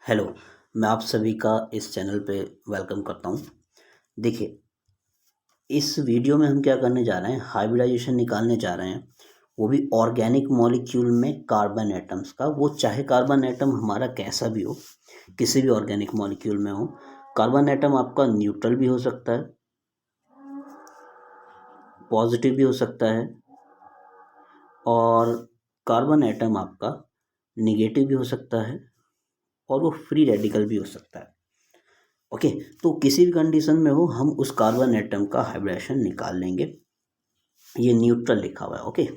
Hello, मैं आप सभी का इस चैनल पे वेलकम करता हूँ। देखिए, इस वीडियो में हम क्या करने जा रहे हैं, हाइब्रिडाइजेशन निकालने जा रहे हैं, वो भी ऑर्गेनिक मॉलिक्यूल में कार्बन एटम्स का। वो चाहे कार्बन एटम हमारा कैसा भी हो, किसी भी ऑर्गेनिक मॉलिक्यूल में हो। कार्बन एटम आपका न्यूट्रल भी हो सकता है, पॉजिटिव भी हो सकता है, और कार्बन एटम आपका निगेटिव भी हो सकता है, और वो फ्री रेडिकल भी हो सकता है। ओके, तो किसी भी कंडीशन में हो हम उस कार्बन एटम का हाइब्रिडेशन निकाल लेंगे। ये न्यूट्रल लिखा हुआ है। ओके,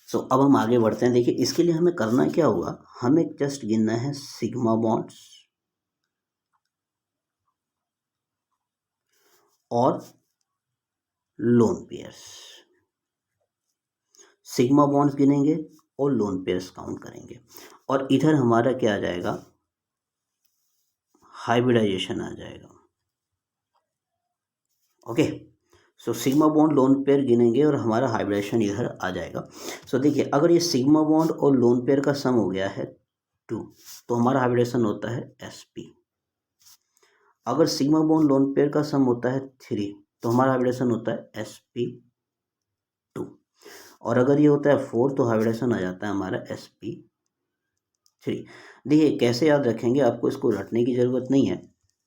सो अब हम आगे बढ़ते हैं। देखिए, इसके लिए हमें करना क्या होगा, हमें जस्ट गिनना है सिग्मा बॉन्ड्स और लोन पेयर्स। सिग्मा बॉन्ड्स गिनेंगे और लोन पेयर्स काउंट करेंगे, और इधर हमारा क्या आ जाएगा, हाइब्रिडाइजेशन आ जाएगा। Okay, so sigma bond lone pair गिनेंगे और हमारा हाइब्रिडेशन इधर आ जाएगा। सो देखिए, अगर ये सिग्मा बॉन्ड और लोन पेयर का सम हो गया है 2, तो हमारा हाइब्रिडेशन होता है sp। अगर सिग्मा बॉन्ड लोन पेयर का सम होता है 3, तो हमारा हाइब्रिडेशन होता है sp2। और अगर ये होता है 4, तो हाइब्रिडेशन आ जाता है हमारा sp3। देखिए, कैसे याद रखेंगे, आपको इसको रटने की ज़रूरत नहीं है,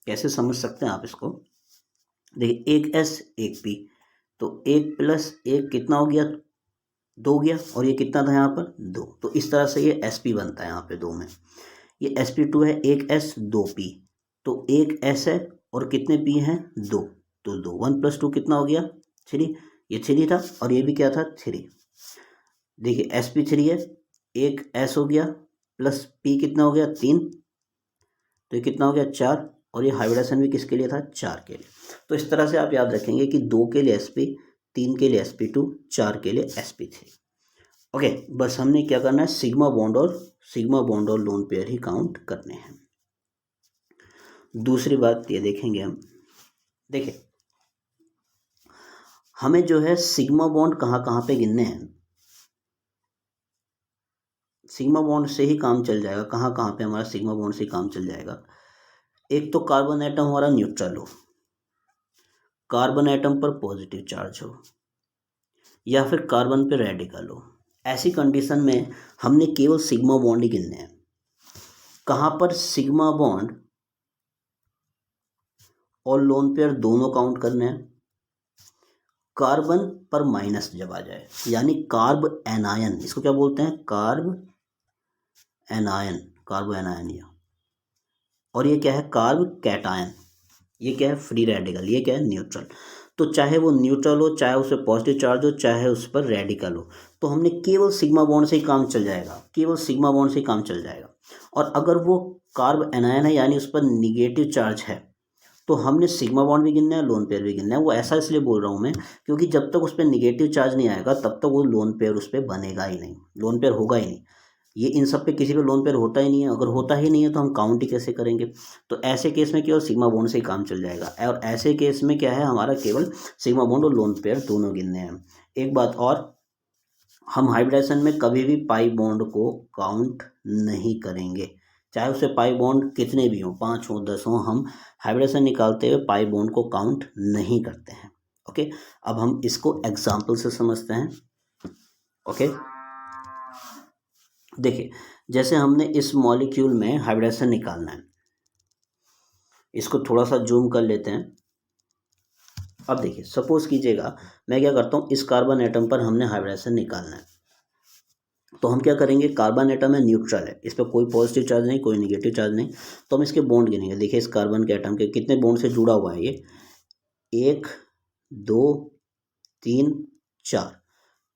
कैसे समझ सकते हैं आप इसको। देखिए, एक s एक p, तो 1 + 1 कितना हो गया, 2 गया, और ये कितना था यहाँ पर 2। तो इस तरह से ये sp बनता है यहाँ पे 2 में। ये sp2 है, एक s 2 p, तो एक s है और कितने p हैं 2, तो 2 1 + 2 कितना हो गया 3। ये 3 था और ये भी क्या था 3। देखिए, sp3 है, एक s हो गया प्लस p कितना हो गया 3, तो ये कितना हो गया 4, और ये हाइब्रिडेशन भी किसके लिए था 4 के लिए। तो इस तरह से आप याद रखेंगे कि 2 के लिए sp, 3 के लिए sp2, 4 के लिए sp3। ओके, बस हमने क्या करना है, सिग्मा बॉन्ड और लोन पेयर ही काउंट करने हैं। दूसरी बात ये देखेंगे हम, देखिए हमें जो है सिग्मा बॉन्ड कहाँ कहाँ पे गिनने हैं। सिग्मा बॉन्ड से ही काम चल जाएगा, कहाँ कहाँ पे हमारा सिग्मा बॉन्ड से ही काम चल जाएगा। एक तो कार्बन एटम हमारा न्यूट्रल हो, कार्बन एटम पर पॉजिटिव चार्ज हो, या फिर कार्बन पे रेडिकल हो। ऐसी कंडीशन में हमने केवल सिग्मा बॉन्ड ही गिनने हैं। कहाँ पर सिग्मा बॉन्ड और लोन पेयर दोनों काउंट करने हैं। कार्बन पर माइनस जब आ जाए, यानी कार्ब एनायन, इसको क्या बोलते हैं, कार्ब एनायन, या और ये क्या है कार्ब कैटायन, ये क्या है फ्री रेडिकल, ये क्या है न्यूट्रल। तो चाहे वो न्यूट्रल हो, चाहे उस पर पॉजिटिव चार्ज हो, चाहे उस पर रेडिकल हो, तो हमने केवल सिग्मा बॉन्ड से ही काम चल जाएगा, केवल सिग्मा बॉन्ड से ही काम चल जाएगा। और अगर वो कार्ब एनायन है, यानी उस पर निगेटिव चार्ज है, तो हमने सिग्मा बॉन्ड भी गिनना है, लोन पेयर भी गिनना है। वो ऐसा इसलिए बोल रहा हूँ मैं, क्योंकि जब तक उस पर निगेटिव चार्ज नहीं आएगा तब तक वो लोन पेयर उस पर बनेगा ही नहीं, लोन पेयर होगा ही नहीं। ये इन सब पे किसी पे लोन पेयर होता ही नहीं है। अगर होता ही नहीं है तो हम काउंट ही कैसे करेंगे। तो ऐसे केस में केवल सिग्मा बॉन्ड से ही काम चल जाएगा, और ऐसे केस में क्या है, हमारा केवल सिग्मा बॉन्ड और लोन पेयर दोनों गिनने हैं। एक बात और, हम हाइब्रिडेशन में कभी भी पाई बॉन्ड को काउंट नहीं करेंगे, चाहे उससे पाई बॉन्ड कितने भी हों, 5 हो 10 हो, हम हाइब्रिडेशन निकालते हुए पाई बॉन्ड को काउंट नहीं करते हैं। ओके, अब हम इसको एग्जाम्पल से समझते हैं। ओके, देखिए, जैसे हमने इस मॉलिक्यूल में हाइब्रिडेशन निकालना है, इसको थोड़ा सा जूम कर लेते हैं। अब देखिए, सपोज कीजिएगा मैं क्या करता हूँ, इस कार्बन एटम पर हमने हाइब्रिडेशन निकालना है, तो हम क्या करेंगे, कार्बन एटम है, न्यूट्रल है, इस पर कोई पॉजिटिव चार्ज नहीं, कोई निगेटिव चार्ज नहीं, तो हम इसके बॉन्ड गिनेंगे। देखिए, इस कार्बन के एटम के कितने बॉन्ड से जुड़ा हुआ है, ये 1 2 3 4,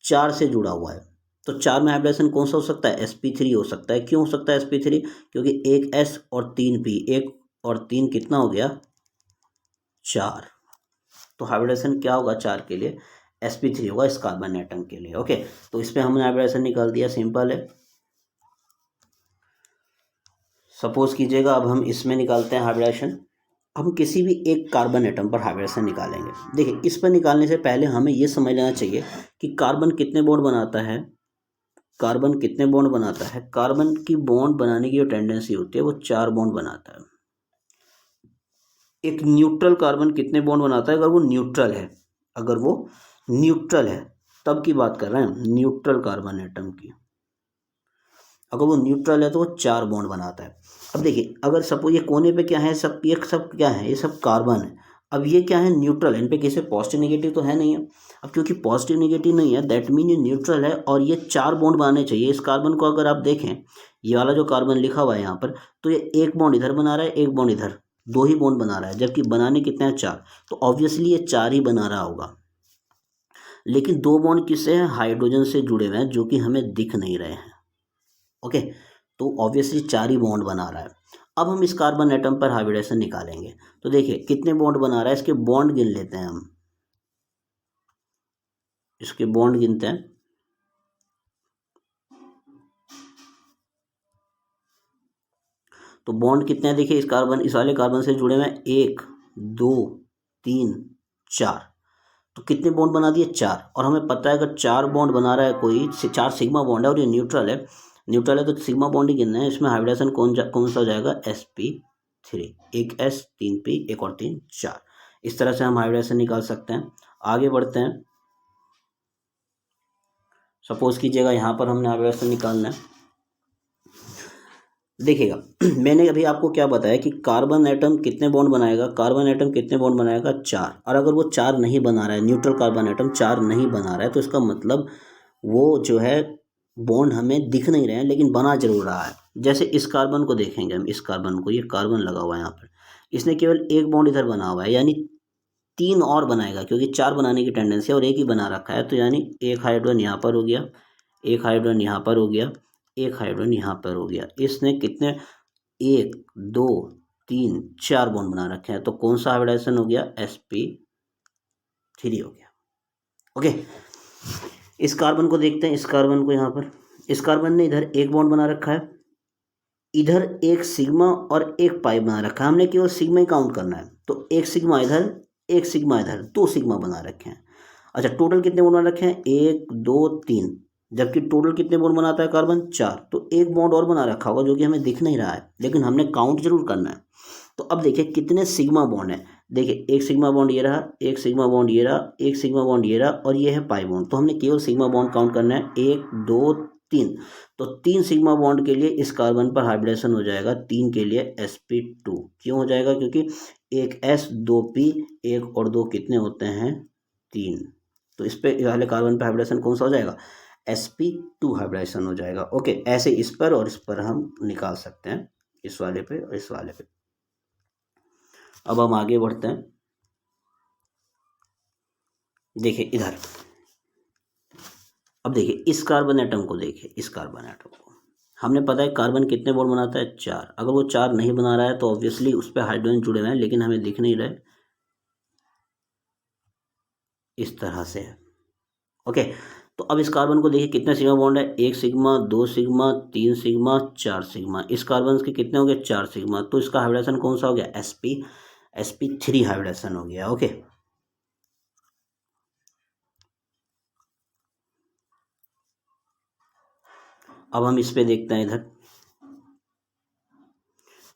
4 से जुड़ा हुआ है। तो 4 में हाइब्रिडेशन कौन सा हो सकता है, sp3 हो सकता है। क्यों हो सकता है sp3, क्योंकि एक s और 3 p, 1 और 3 कितना हो गया 4, तो हाइब्रिडेशन क्या होगा 4 के लिए, sp3 होगा इस कार्बन एटम के लिए। ओके, तो इस पर हमने हाइब्रिडेशन निकाल दिया, सिंपल है। सपोज कीजिएगा अब हम इसमें निकालते हैं हाइब्रिडेशन। हम किसी भी एक कार्बन एटम पर हाइब्रिडेशन निकालेंगे। देखिए, इस पर निकालने से पहले हमें ये समझ लेना चाहिए कि कार्बन कितने बॉन्ड बनाता है, कार्बन कितने बॉन्ड बनाता है? कार्बन की बॉन्ड बनाने की जो टेंडेंसी होती है वो 4 बॉन्ड बनाता है। एक न्यूट्रल कार्बन कितने बॉन्ड बनाता है? अगर वो न्यूट्रल है, अगर वो न्यूट्रल है तब की बात कर रहे हैं, न्यूट्रल कार्बन एटम की। अगर वो न्यूट्रल है तो वो 4 बॉन्ड बनाता है। अब देखिए, अगर सपोज ये कोने पे क्या है, सब ये सब क्या है, ये सब कार्बन है। अब ये क्या है, न्यूट्रल है, इन पे किसी पॉजिटिव नेगेटिव तो है नहीं है। अब क्योंकि पॉजिटिव नेगेटिव नहीं है, दैट मीन ये न्यूट्रल है और ये 4 बॉन्ड बनाने चाहिए। इस कार्बन को अगर आप देखें, ये वाला जो कार्बन लिखा हुआ है यहाँ पर, तो ये एक बॉन्ड इधर बना रहा है, एक बॉन्ड इधर, 2 ही बॉन्ड बना रहा है, जबकि बनाने कितने हैं? 4। तो ऑब्वियसली ये 4 ही बना रहा होगा। लेकिन 2 बॉन्ड किससे हैं? हाइड्रोजन से जुड़े हुए हैं, जो कि हमें दिख नहीं रहे हैं। ओके, तो ऑब्वियसली 4 ही बॉन्ड बना रहा है। अब हम इस कार्बन एटम पर हाइब्रिडेशन निकालेंगे। तो देखिए कितने बॉन्ड बना रहा है, इसके बॉन्ड गिन लेते हैं हम, इसके बॉन्ड गिनते हैं। तो बॉन्ड कितने हैं? देखिए, इस वाले कार्बन से जुड़े हुए हैं 1 2 3 4। तो कितने बॉन्ड बना दिए? 4। और हमें पता है अगर 4 बॉन्ड बना रहा है कोई, 4 सिग्मा बॉन्ड है और ये न्यूट्रल है, न्यूट्रल है तो सिग्मा बॉन्ड ही गिनना है। इसमें हाइब्रिडेशन कौन सा हो जाएगा? sp3। एक s 3 p, एक और 3 4। इस तरह से हम हाइब्रिडेशन निकाल सकते हैं। आगे बढ़ते हैं। सपोज कीजिएगा यहाँ पर हमने हाइब्रिडेशन निकालना है। देखिएगा मैंने अभी आपको क्या बताया कि कार्बन एटम कितने बॉन्ड बनाएगा? कार्बन एटम कितने बॉन्ड बनाएगा? 4। और अगर वो 4 नहीं बना रहा है, न्यूट्रल कार्बन एटम 4 नहीं बना रहा है, तो इसका मतलब वो जो है बॉन्ड हमें दिख नहीं रहे हैं, लेकिन बना जरूर रहा है। जैसे इस कार्बन को देखेंगे हम, इस कार्बन को, ये कार्बन लगा हुआ है यहाँ पर, इसने केवल एक बॉन्ड इधर बना हुआ है, यानी 3 और बनाएगा, क्योंकि 4 बनाने की टेंडेंसी है और एक ही बना रखा है। तो यानी एक हाइड्रोजन यहाँ पर हो गया, एक हाइड्रोजन यहाँ पर हो गया, एक हाइड्रोजन यहाँ पर हो गया। इसने कितने? 1 2 3 4 बॉन्ड बना रखे हैं। तो कौन सा हाइब्रिडाइजेशन हो गया? sp3 हो गया। ओके, इस कार्बन को देखते हैं, इस कार्बन को यहाँ पर, इस कार्बन ने इधर एक बॉन्ड बना रखा है, इधर एक सिग्मा और एक पाई बना रखा है। हमने केवल सिग्मा ही काउंट करना है, तो एक सिग्मा इधर, एक सिग्मा इधर, 2 सिग्मा बना रखे हैं। अच्छा, टोटल कितने बॉन्ड बना रखे हैं? 1 2 3, जबकि टोटल कितने बॉन्ड बनाता है कार्बन? 4। तो एक बॉन्ड और बना रखा होगा जो कि हमें दिख नहीं रहा है, लेकिन हमने काउंट जरूर करना है। तो अब देखिए कितने सिग्मा बॉन्ड है। देखिए, एक सिग्मा बॉन्ड ये रहा, एक सिग्मा बॉन्ड ये रहा, एक सिग्मा बॉन्ड ये रहा, और ये है पाई बॉन्ड। तो हमने केवल सिग्मा बॉन्ड काउंट करना है, 1 2 3। तो 3 सिग्मा बॉन्ड के लिए इस कार्बन पर हाइब्रिडेशन हो जाएगा, 3 के लिए sp2। क्यों हो जाएगा? क्योंकि एक s 2 p, 1 और 2 कितने होते हैं? 3। तो इस पे वाले कार्बन पर हाइब्रिडेशन कौन सा हो जाएगा? sp2 हाइब्रिडेशन हो जाएगा। ओके, ऐसे इस पर और इस पर हम निकाल सकते हैं, इस वाले पे और इस वाले पे। अब हम आगे बढ़ते हैं। देखिए इधर, अब देखिए इस कार्बन एटम को, देखिए इस कार्बन एटम को, हमने पता है कार्बन कितने बॉन्ड बनाता है? 4। अगर वो 4 नहीं बना रहा है तो ऑब्वियसली उस पर हाइड्रोजन जुड़े हुए हैं, लेकिन हमें दिख नहीं रहे, इस तरह से है। ओके, तो अब इस कार्बन को देखिए कितने सिग्मा बॉन्ड है? 1 सिग्मा, 2 सिग्मा, 3 सिग्मा, 4 सिग्मा। इस कार्बन के कितने हो गए? 4 सिग्मा। तो इसका हाइब्रिडेशन कौन सा हो गया? sp3 हाइब्रिडेशन हो गया। ओके, अब हम इस पे देखते हैं, इधर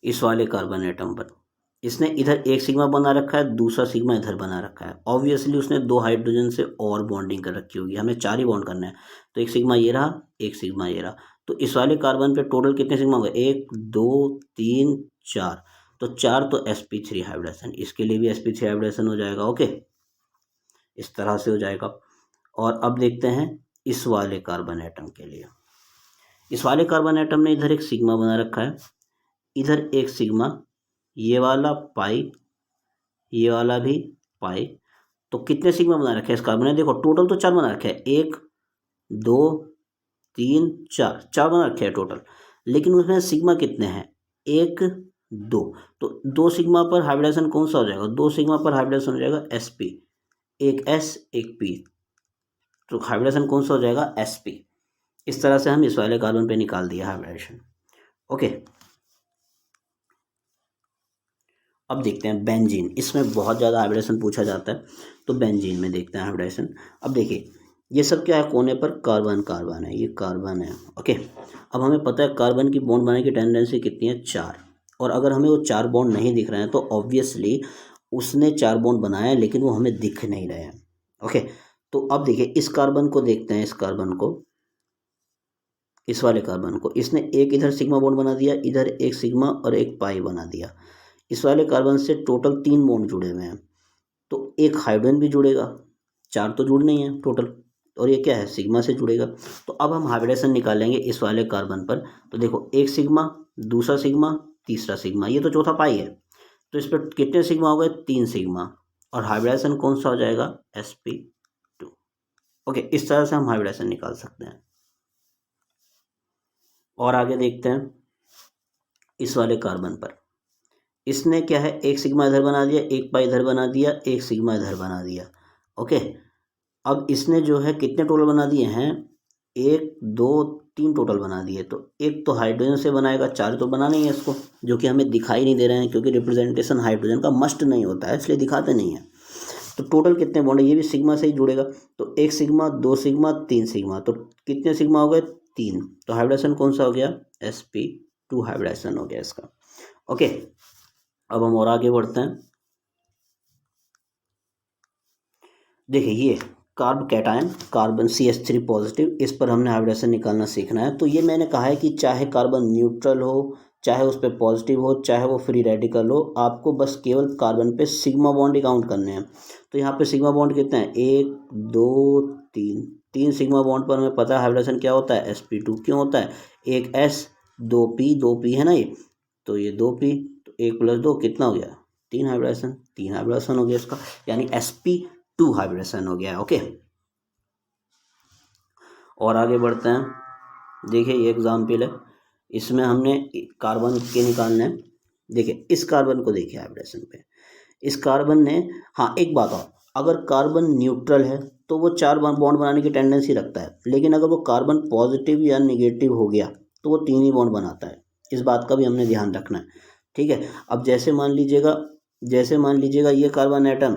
इस वाले कार्बन एटम पर इसने इधर एक सिग्मा बना रखा है, दूसरा सिग्मा इधर बना रखा है। ऑब्वियसली उसने 2 हाइड्रोजन से और बॉन्डिंग कर रखी होगी, हमें 4 ही बॉन्ड करना है। तो एक सिग्मा ये रहा, एक सिग्मा ये रहा। तो इस वाले कार्बन पे टोटल कितने सिग्मा होंगे? 1 2 3 4। तो 4 तो sp3 हाइब्रिडेशन, इसके लिए भी sp3 हाइब्रिडेशन हो जाएगा। ओके, इस तरह से हो जाएगा। और अब देखते हैं इस वाले कार्बन एटम के लिए। इस वाले कार्बन एटम ने इधर एक सिग्मा बना रखा है, इधर एक सिग्मा, ये वाला पाई, ये वाला भी पाई। तो कितने सिग्मा बना रखे हैं इस कार्बन ने? देखो टोटल तो 4 बना रखे हैं, 1 2 3 4, 4 बना रखे हैं टोटल, लेकिन उसमें सिग्मा कितने हैं? 1 2। तो 2 सिग्मा पर हाइब्रिडेशन कौन सा हो जाएगा? 2 सिग्मा पर हाइब्रिडेशन हो जाएगा sp, एक s एक p। तो हाइब्रिडेशन कौन सा हो जाएगा? sp। इस तरह से हम इस वाले कार्बन पे निकाल दिया हाइब्रिडेशन। ओके, अब देखते हैं बेंजीन। इसमें बहुत ज़्यादा हाइब्रिडेशन पूछा जाता है, तो बेंजीन में देखते हैं हाइब्रिडेशन। अब देखिए ये सब क्या है, कोने पर कार्बन कार्बन है, ये कार्बन है। ओके, अब हमें पता है कार्बन की बॉन्ड बनाने की टेंडेंसी कितनी है, 4। और अगर हमें वो 4 बॉन्ड नहीं दिख रहे हैं तो ऑब्वियसली उसने 4 बॉन्ड बनाया है लेकिन वो हमें दिख नहीं रहे हैं। ओके, तो अब देखिए इस कार्बन को देखते हैं, इस कार्बन को, इस वाले कार्बन को, इसने एक इधर सिग्मा बॉन्ड बना दिया, इधर एक सिग्मा और एक पाई बना दिया। इस वाले कार्बन से टोटल 3 बॉन्ड जुड़े हुए हैं, तो एक हाइड्रोजन भी जुड़ेगा, 4 तो जुड़ नहीं है टोटल, और ये क्या है, सिग्मा से जुड़ेगा। तो अब हम हाइब्रिडेशन निकालेंगे इस वाले कार्बन पर। तो देखो एक सिग्मा, दूसरा सिग्मा, तीसरा सिग्मा, ये तो चौथा पाई है, तो इस पर कितने सिग्मा हो गए, 3 सिग्मा, और हाइब्रिडेशन कौन सा हो जाएगा, sp2। ओके, इस तरह से हम हाइब्रिडेशन निकाल सकते हैं। और आगे देखते हैं इस वाले कार्बन पर, इसने क्या है, एक सिग्मा इधर बना दिया, एक पाई इधर बना दिया, एक सिग्मा इधर बना दिया। ओके, अब इसने जो है कितने टोटल बना दिए हैं, 1 2 3 टोटल बना दिए। तो एक तो हाइड्रोजन से बनाएगा, 4 तो बनाना ही है इसको, जो कि हमें दिखाई नहीं दे रहे हैं क्योंकि रिप्रेजेंटेशन हाइड्रोजन का मस्ट नहीं होता है, इसलिए दिखाते नहीं है। तो टोटल कितने बॉन्ड है, ये भी सिग्मा से ही जुड़ेगा, तो 1 सिग्मा, 2 सिग्मा, 3 सिग्मा, तो कितने सिग्मा हो गए, 3। तो हाइब्रिडेशन कौन सा हो गया, sp2 हाइब्रिडेशन हो गया इसका। ओके, अब हम और आगे बढ़ते हैं। देखिए ये carb cation, carbon CH3 positive, इस पर हमने हाइब्रिडेशन निकालना सीखना है। तो ये मैंने कहा है कि चाहे कार्बन न्यूट्रल हो, चाहे उस पर पॉजिटिव हो, चाहे वो फ्री रेडिकल हो, आपको बस केवल कार्बन पे सिग्मा बॉन्ड ही काउंट करने हैं। तो यहाँ पे सिग्मा बॉन्ड कितने हैं, 1 2 3, 3 सिग्मा बॉन्ड पर हमें पता है हाइब्रिडेशन क्या होता है, sp2। क्यों होता है, एक S 2p है ना ये, तो ये 2p, तो 1 + 2 कितना हो गया, 3 हाइब्रिडेशन, 3 हाइब्रिडेशन हो गया इसका, यानी sp2 हाइब्रिडेशन हो गया। ओके, और आगे बढ़ते हैं। देखिए ये एग्जाम्पल है, इसमें हमने कार्बन के निकालने हैं। देखिए इस कार्बन को देखिए हाइब्रिडेशन पे, इस कार्बन ने, हाँ एक बात और, अगर कार्बन न्यूट्रल है तो वो 4 बॉन्ड बनाने की टेंडेंसी रखता है, लेकिन अगर वो कार्बन पॉजिटिव या निगेटिव हो गया तो वो 3 ही बॉन्ड बनाता है। इस बात का भी हमने ध्यान रखना है, ठीक है। अब जैसे मान लीजिएगा, ये कार्बन एटम,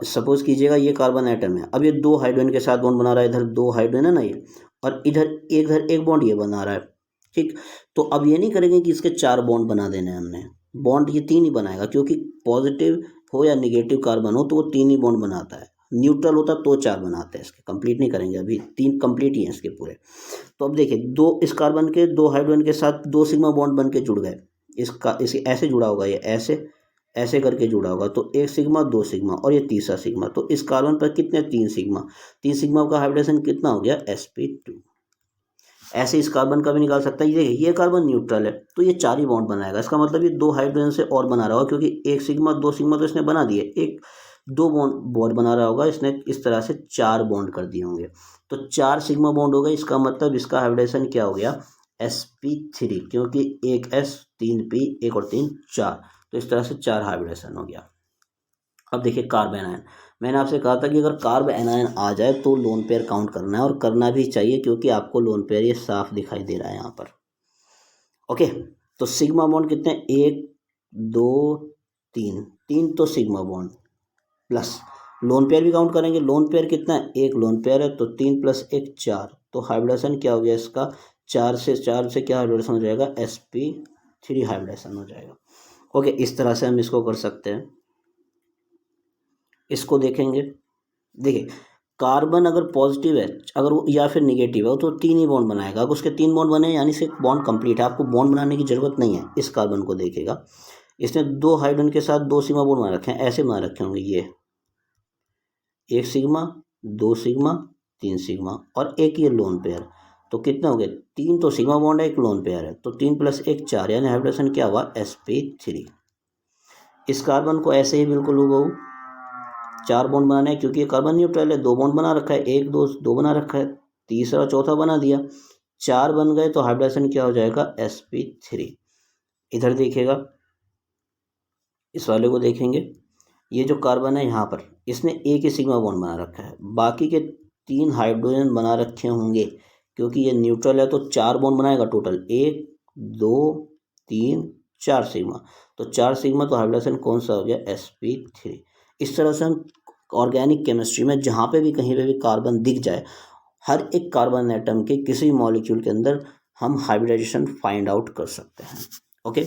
सपोज कीजिएगा ये कार्बन एटम है, अब ये 2 हाइड्रोजन के साथ बॉन्ड बना रहा है, इधर 2 हाइड्रोजन है ना ये, और इधर एक बॉन्ड ये बना रहा है, ठीक। तो अब ये नहीं करेंगे कि इसके 4 बॉन्ड बना देने हैं हमने, बॉन्ड ये 3 ही बनाएगा, क्योंकि पॉजिटिव हो या निगेटिव कार्बन हो तो वो 3 ही बॉन्ड बनाता है। न्यूट्रल होता तो 4 बनाते हैं, इसके कंप्लीट नहीं करेंगे, अभी 3 कंप्लीट ही हैं इसके पूरे। तो अब देखिए दो, इस कार्बन के 2 हाइड्रोजन के साथ 2 सिग्मा बॉन्ड बन के जुड़ गए, इसका इसे ऐसे जुड़ा होगा, ये ऐसे ऐसे करके जुड़ा होगा, तो 1 सिग्मा, 2 सिग्मा और ये तीसरा सिग्मा, तो इस कार्बन पर कितने, 3 सिग्मा, 3 सिग्मा का हाइब्रिडेशन कितना हो गया, sp2। ऐसे इस कार्बन का भी निकाल सकता है। ये देखिए ये कार्बन न्यूट्रल है तो ये 4 ही बॉन्ड बनाएगा, इसका मतलब ये 2 हाइड्रोजन से और बना रहा होगा, क्योंकि 1 सिग्मा, 2 सिग्मा तो इसने बना दिए, एक 2 बॉन्ड बना रहा होगा इसने, इस तरह से 4 बॉन्ड कर दिए होंगे, तो 4 सिग्मा बॉन्ड हो गए, इसका मतलब इसका हाइब्रिडेशन क्या हो गया, sp3, क्योंकि एक s, 3p, 1 और 3 4, तो इस तरह से 4 हाइब्रिडेशन हो गया। अब देखिए कार्ब एनायन, मैंने आपसे कहा था कि अगर कार्ब एनायन आ जाए तो लोन पेयर काउंट करना है, और करना भी चाहिए क्योंकि आपको लोन पेयर ये साफ दिखाई दे रहा है यहाँ पर। ओके, तो सिग्मा बॉन्ड कितने, 1 2 3, 3 तो sigma bond, plus lone pair भी काउंट करेंगे, लोन पेयर कितना है, 1 लोन पेयर है, तो 3 + 1 4, तो हाइब्रिडेशन क्या हो गया इसका, 4 से क्या हाइब्रिडेशन हो जाएगा, sp3 हाइब्रिडेशन हो जाएगा। ओके, इस तरह से हम इसको कर सकते हैं। इसको देखेंगे, देखिए कार्बन अगर पॉजिटिव है, अगर वो या फिर निगेटिव है तो 3 ही बॉन्ड बनाएगा, अगर उसके 3 बॉन्ड बने यानी से बॉन्ड कंप्लीट है, आपको बॉन्ड बनाने की जरूरत नहीं है। इस कार्बन को देखिएगा, इसने 2 हाइड्रोजन के साथ 2 सिग्मा बॉन्ड बना रखे हैं, ऐसे बना रखे होंगे, ये 1 सिग्मा, 2 सिग्मा, 3 सिग्मा और एक ये लोन पेयर, तो कितने हो गए, 3 तो सिग्मा बॉन्ड है, 1 लोन पेयर है, तो 3 + 1 4, यानी हाइब्रिडेशन क्या हुआ, sp3। इस कार्बन को ऐसे ही बिल्कुल हूबहू 4 बॉन्ड बनाने हैं, क्योंकि ये कार्बन न्यूट्रल है, 2 बॉन्ड बना रखा है, 1 2 2 बना रखा है, तीसरा चौथा बना दिया, 4 बन गए, तो हाइब्रिडेशन क्या हो जाएगा, sp3। इधर देखिएगा, इस वाले को देखेंगे, ये जो कार्बन है यहाँ पर इसने एक ही सिग्मा बॉन्ड बना रखा है, बाकी के 3 हाइड्रोजन बना रखे होंगे, क्योंकि ये न्यूट्रल है तो 4 बॉन्ड बनाएगा टोटल, 1 2 3 4 सिग्मा, तो 4 सिग्मा, तो हाइब्रिडेशन कौन सा हो गया, sp3। इस तरह से हम ऑर्गेनिक केमिस्ट्री में जहाँ पे भी कहीं पे भी कार्बन दिख जाए, हर एक कार्बन एटम के किसी मॉलिक्यूल के अंदर हम हाइब्रिडाइजेशन फाइंड आउट कर सकते हैं। ओके।